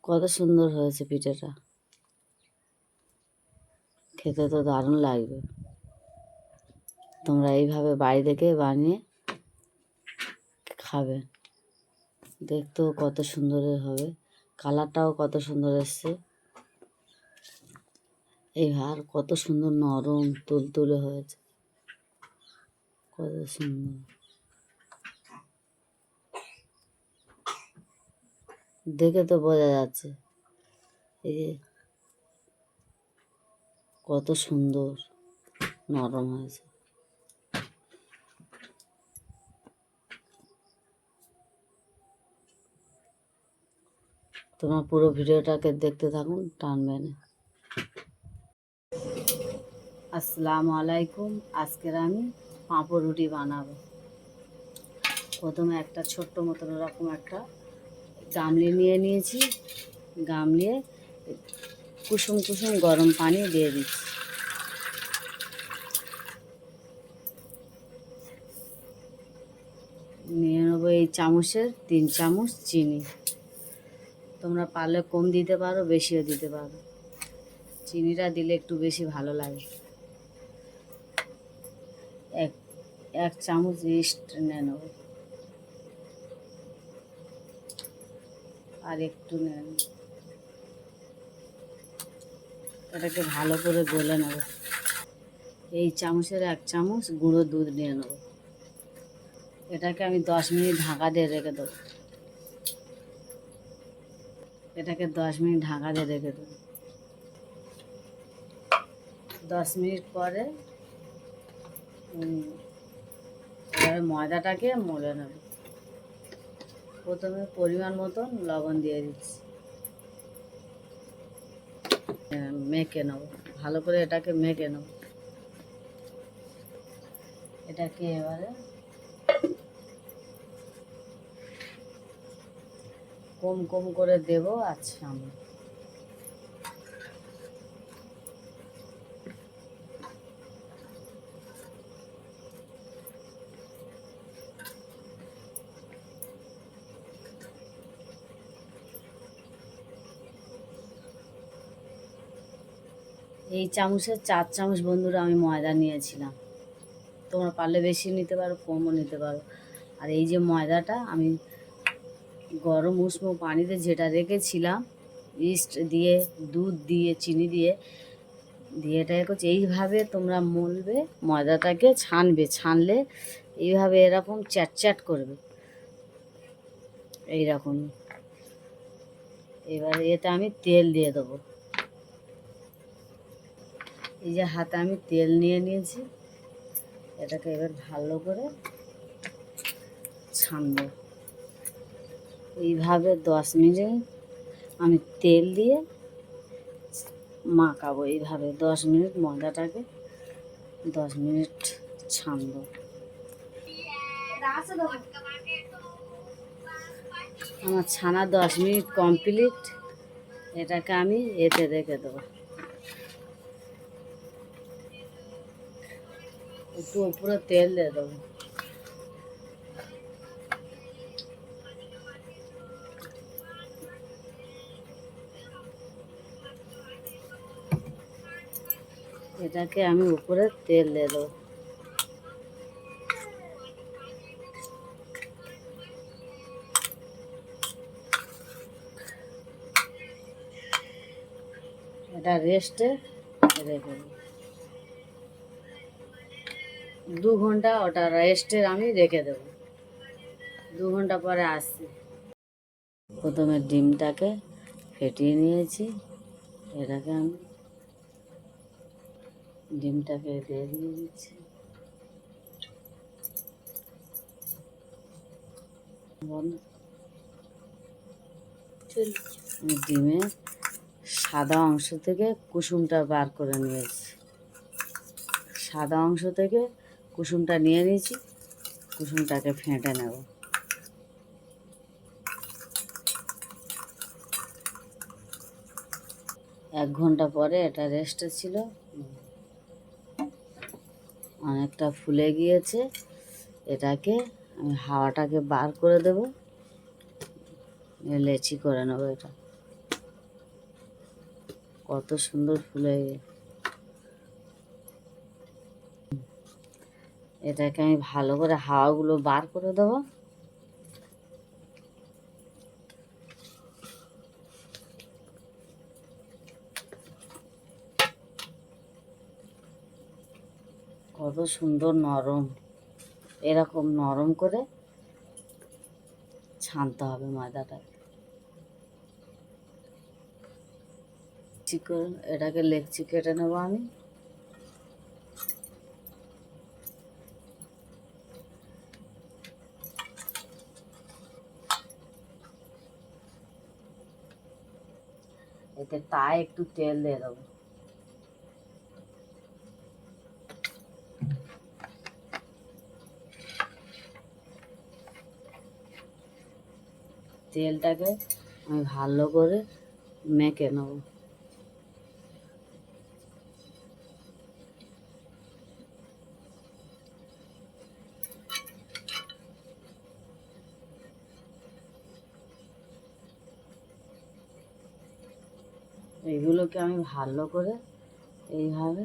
কত সুন্দর হয়েছে পিঠেটা, খেতে তো দারুণ লাগবে। তোমরা এইভাবে বাড়ি থেকে বানিয়ে খাবে, দেখতেও কত সুন্দর হবে, কালারটাও কত সুন্দর এসছে। এইবার কত সুন্দর নরম তুলতুলে হয়েছে, কত সুন্দর দেখে তো বোঝা যাচ্ছে। এই যে কত সুন্দর নরম হয়েছে। তোমার পুরো ভিডিওটাকে দেখতে থাকুন, টানবে না। আসসালামু আলাইকুম। আজকের আমি পাঁপড় রুটি বানাবো। প্রথমে একটা ছোট্ট মতন ওরকম একটা গামলি নিয়ে নিয়েছি। গামলিয়ে কুসুম কুসুম গরম পানি দিয়ে দিচ্ছি। নিয়ে নেবো এই চামচের 3 চামচ চিনি। তোমরা পারলে কম দিতে পারো, বেশিও দিতে পারো। চিনিটা দিলে একটু বেশি ভালো লাগে। এক চামচ ইস্ট নিয়ে নেবো, আর একটু নিয়ে নেব। এটাকে ভালো করে গলে নেব। এই চামচের 1 চামচ গুঁড়ো দুধ নিয়ে নেব। এটাকে আমি 10 মিনিট ঢাকা দিয়ে রেখে দেবো। এটাকে 10 মিনিট ঢাকা দিয়ে রেখে দেবো। 10 মিনিট পরে এবারে ময়দাটাকে মলে নেব। প্রথমে পরিমাণ মতন লবণ দিয়ে দিচ্ছি, মেখে নেব ভালো করে। এটাকে মেখে নেব। এটাকে এবারে কম কম করে দেব। আচ্ছা, আমি এই চামচের 4 চামচ বন্ধুরা আমি ময়দা নিয়েছিলাম। তোমরা পারলে বেশি নিতে পারো, কমও নিতে পারো। আর এই যে ময়দাটা আমি গরম উষ্ণ পানিতে যেটা রেখেছিলাম, ইস্ট দিয়ে, দুধ দিয়ে, চিনি দিয়ে এটাকে করছি। এইভাবে তোমরা মলবে, ময়দাটাকে ছানবে। ছানলে এইভাবে এরকম চ্যাট করবে, এইরকম। এবার এতে আমি তেল দিয়ে দেবো। এই যে হাতে আমি তেল নিয়ে নিয়েছি, এটাকে এবার ভালো করে ছানবো। এইভাবে 10 মিনিট আমি তেল দিয়ে মাখাবো। এইভাবে 10 মিনিট ময়দাটাকে 10 মিনিট ছানবো। আমার ছানা 10 মিনিট কমপ্লিট। এটাকে আমি এতে রেখে দেবো। একটু উপরে তেল দিয়ে দেবো। এটাকে আমি উপরে তেল দিয়ে দেবো। এটা রেস্টে রেখে দেবো। 2 ঘন্টা ওটা রেস্টে আমি রেখে দেবো। 2 ঘন্টা পরে আসছি। প্রথমে ডিমটাকে ফেটিয়ে নিয়েছি। এটাকে আমি ডিমটাকে দিয়ে দিচ্ছি। ডিমের সাদা অংশ থেকে কুসুমটা বার করে নিয়েছি। সাদা অংশ থেকে কুসুমটা নিয়ে নিয়েছি। কুসুমটাকে ফেটে নেব। এক ঘন্টা পরে এটা রেস্টে ছিল, অনেকটা ফুলে গিয়েছে। এটাকে আমি হাওয়াটাকে বার করে দেব, লেচি করে নেবো। এটা কত সুন্দর ফুলে। এটাকে আমি ভালো করে হাওয়াগুলো বার করে দেবো। কত সুন্দর নরম, এরকম নরম করে ছানতে হবে ময়দাটা। চিকন এটাকে লেচি কেটে নেবো আমি। এতে তাই একটু তেল দিয়ে দেবো। তেলটাকে আমি ভালো করে মেখে নেব। এইগুলোকে আমি ভালো করে এইভাবে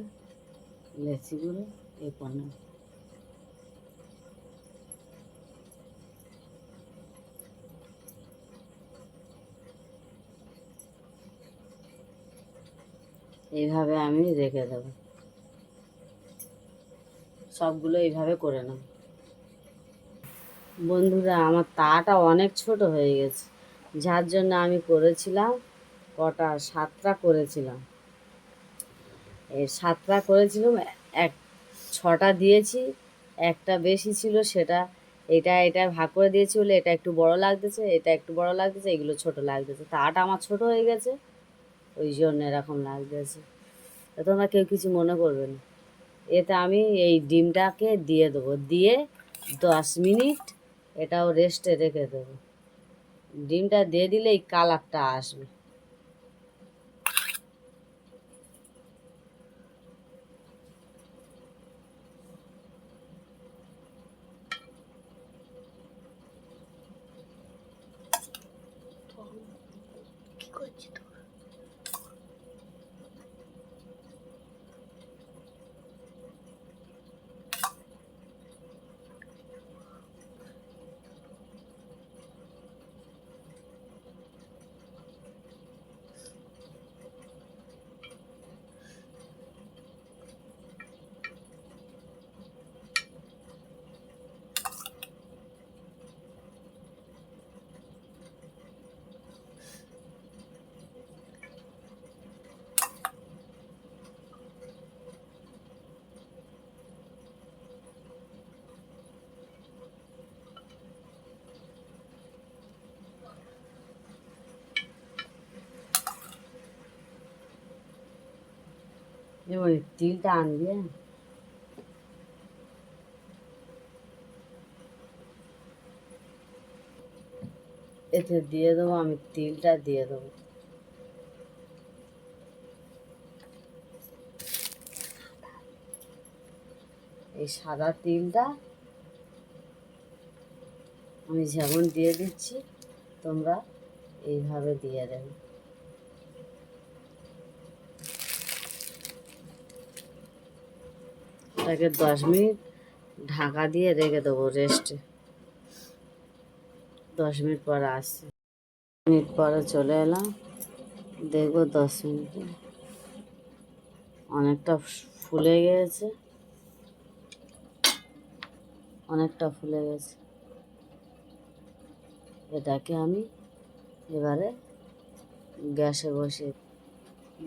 লেচিগুলো এ করে নেব। এইভাবে আমি রেখে দেব। সবগুলো এইভাবে করে নেব। বন্ধুরা, আমার তাটা অনেক ছোট হয়ে গেছে, যার জন্য আমি করেছিলাম কটা 7টা করেছিলাম। এই 7টা করেছিলাম, 6টা দিয়েছি, একটা বেশি ছিল সেটা এটা ভাগ করে দিয়েছি বলে এটা একটু বড় লাগতেছে, এটা একটু বড় লাগতেছে, এগুলো ছোট লাগতেছে। তাটা আমার ছোট হয়ে গেছে, ওই জন্য এরকম লাগতেছে। তোমরা কেউ কিছু মনে করবে না। এতে আমি এই ডিমটাকে দিয়ে দেবো, দিয়ে 10 মিনিট এটাও রেস্টে রেখে দেবো। ডিমটা দিয়ে দিলে এই কালারটা আসবে। এবার তিলটা আনবি, এতে দিয়ে দেবো, আমি তিলটা দিয়ে দেবো। এই সাদা তিলটা আমি যেমন দিয়ে দিচ্ছি তোমরা এইভাবে দিয়ে দেবে। এটাকে 10 মিনিট ঢাকা দিয়ে রেখে দেবো রেস্টে। 10 মিনিট পরে আসছি। মিনিট পরে চলে এলাম, দেখবো 10 মিনিটে অনেকটা ফুলে গেছে, অনেকটা ফুলে গেছে। এটাকে আমি এবারে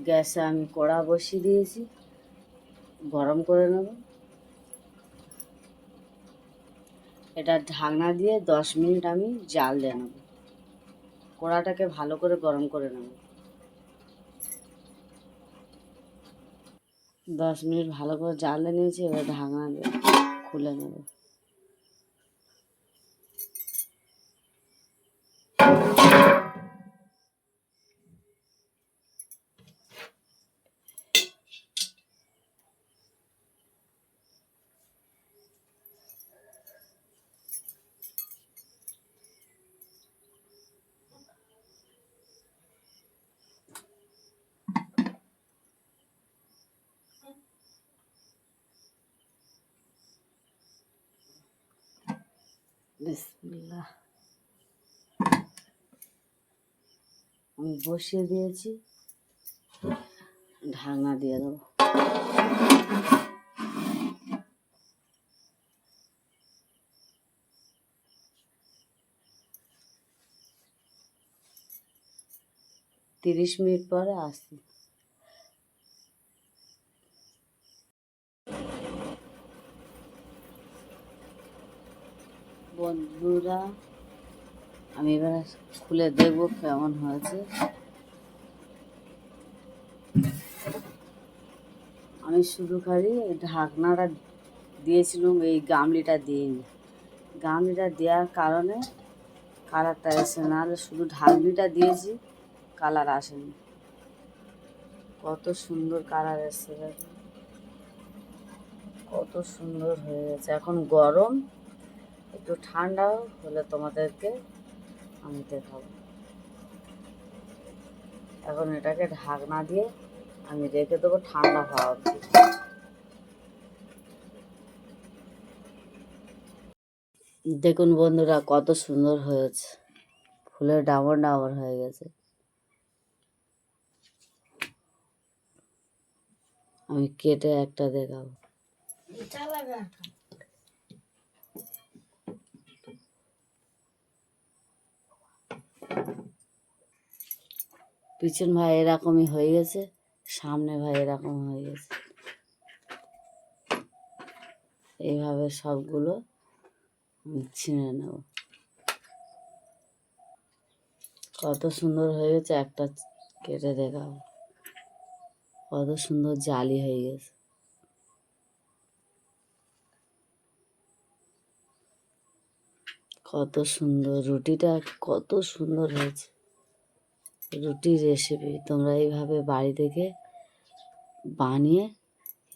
গ্যাসে আমি কড়া বসিয়ে দিয়েছি, গরম করে নেব। এটা ঢাকনা দিয়ে 10 মিনিট আমি জাল দিয়ে নেব। কড়াটাকে ভালো করে গরম করে নেব। 10 মিনিট ভালো করে জাল দিয়ে নিয়েছি, এবার ঢাকনা দিয়ে খুলে নেব। বিসমিল্লাহ। আমি বসিয়ে দিয়েছি, ঢাকনা দিয়ে দেবো। তিরিশ মিনিট পরে আসছি। বন্ধুরা, আমি এবার খুলে দেখবো কেমন হয়েছে। আমি শুধু খালি ঢাকনাটা দিয়েছিলাম, এই গামলিটা দিইনি। গামলিটা দেওয়ার কারণে কালারটা এসে, নাহলে শুধু ঢাকনিটা দিয়েছি, কালার আসেনি। কত সুন্দর কালার এসছে, কত সুন্দর হয়ে গেছে। এখন গরম, একটু ঠান্ডা হলে তোমাদেরকে আমি দেখাবো। এখন এটাকে ঢাকনা দিয়ে আমি রেখে দেবো ঠান্ডা হওয়া অবধি। দেখুন বন্ধুরা, কত সুন্দর হয়েছে, ফুলের ডাবর ডাবর হয়ে গেছে। আমি কেটে একটা দেখাবো। পিছন ভাই এরকমই হয়ে গেছে, সামনে ভাই এরকম হয়ে গেছে। এইভাবে সবগুলো ছিঁড়ে নেব। কত সুন্দর হয়ে গেছে, একটা কেটে দেখাবো। কত সুন্দর জালি হয়ে গেছে। কত সুন্দর রুটিটা, কত সুন্দর হয়েছে। রুটির রেসিপি তোমরা এইভাবে বাড়ি থেকে বানিয়ে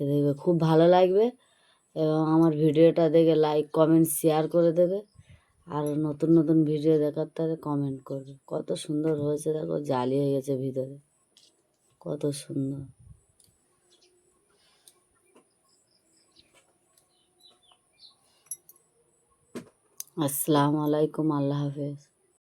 দেখবে, খুব ভালো লাগবে। এবং আমার ভিডিওটা দেখে লাইক কমেন্ট শেয়ার করে দেবে। আর নতুন নতুন ভিডিও দেখার তাহলে কমেন্ট করবে। কত সুন্দর হয়েছে, দেখো জালি হয়ে গেছে ভিতরে, কত সুন্দর। আসসালামু আলাইকুম, আল্লাহ হাফেজ।